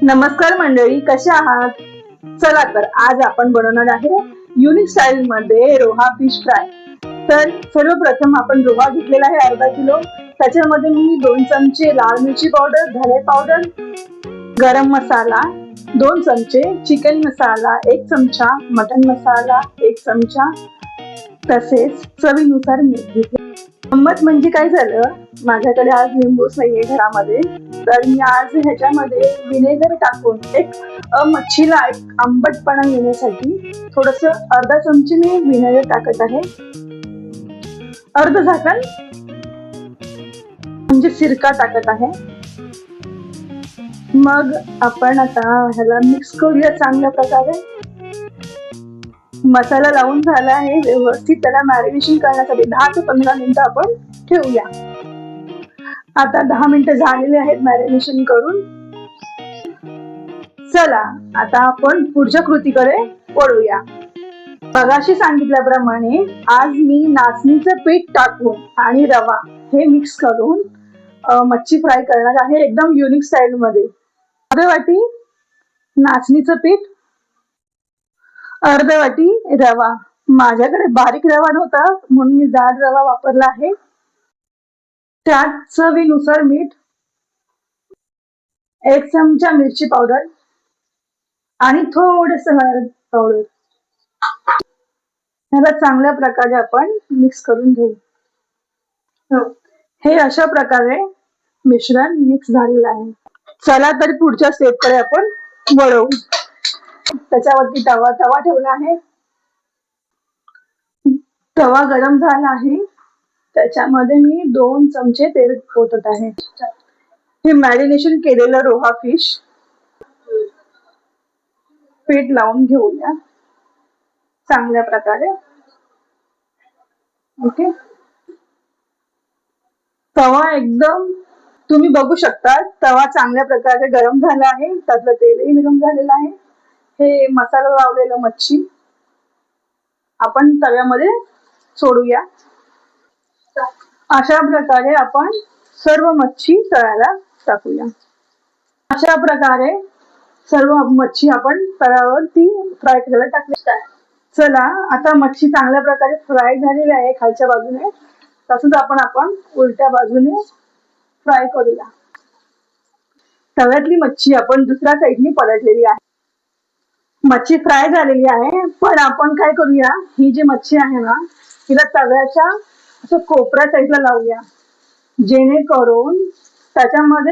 नमस्कार मंडळी, कशा आहात? चला तर आज आपण बनवणार आहे युनिक स्टाईल मध्ये रोहा फिश फ्राय. तर सर्वप्रथम आपण रोहा घेतलेला आहे अर्धा किलो. त्याच्यामध्ये मी 2 चमचे लाल मिरची पावडर, धने पावडर, गरम मसाला 2 चमचे, चिकन मसाला 1 चमचा, मटन मसाला 1 चमचा, तसेच चवीनुसार मीठ घेतले. गंमत म्हणजे काय झालं, माझ्याकडे आज लिंबूच नाहीये घरामध्ये, तर मी आज ह्याच्यामध्ये विनेगर टाकून एक मच्छीला एक आंबटपणा येण्यासाठी थोडस अर्धा चमचे मी विनेगर टाकत आहे. अर्ध झाकण म्हणजे सिरका टाकत आहे. मग आपण आता ह्याला मिक्स करूया चांगल्या प्रकारे. मसाला लावून झाला आहे व्यवस्थित. त्याला मॅरिनेशन करण्यासाठी 10 ते 15 मिनिटं आपण ठेवूया. आता 10 मिनिटं झालेले आहेत मॅरिनेशन करून. चला आता आपण पुढच्या कृतीकडे वळूया. मगाशी सांगितल्याप्रमाणे आज मी नाचणीचं पीठ टाकून आणि रवा हे मिक्स करून मच्छी फ्राय करणार आहे एकदम युनिक स्टाईल मध्ये. अर्ध वाटी नाचणीचं पीठ, अर्ध वाटी रवा. माझ्याकडे बारीक रवा नव्हता म्हणून मी जाड रवा वापरला आहे. त्यात चवीनुसार मीठ, 1 चमचा मिरची पावडर आणि थोडस हळद पावडर. ह्याला चांगल्या प्रकारे आपण मिक्स करून घेऊ. हे अशा प्रकारे मिश्रण मिक्स झालेलं आहे. चला तर पुढच्या स्टेपकडे आपण वळू. त्याच्यावरती तवा ठेवला आहे. तवा गरम झाला आहे. त्याच्यामध्ये मी 2 चमचे तेल ओतत आहे. हे मॅरिनेशन केलेलं रोहा फिश पीठ लावून घेऊया चांगल्या प्रकारे. ओके, तवा एकदम तुम्ही बघू शकता, तवा चांगल्या प्रकारे गरम झाला आहे. त्यातलं तेलही गरम झालेलं आहे. हे मसाला लावलेलं मच्छी आपण तव्यामध्ये सोडूया. अशा प्रकारे आपण सर्व मच्छी तळायला टाकूया. अशा प्रकारे सर्व मच्छी आपण तव्यावरती फ्राय करायला टाकली. चला आता मच्छी चांगल्या प्रकारे फ्राय झालेली आहे खालच्या बाजूने. तसंच आपण उलट्या बाजूने फ्राय करूया. तव्यातली मच्छी आपण दुसऱ्या साईडने पलटलेली आहे. मच्छी फ्राय झालेली आहे. पण आपण काय करूया, ही जी मच्छी आहे ना, हिला तव्याच्या असं कोपऱ्या साईडला लावूया, जेणेकरून त्याच्यामध्ये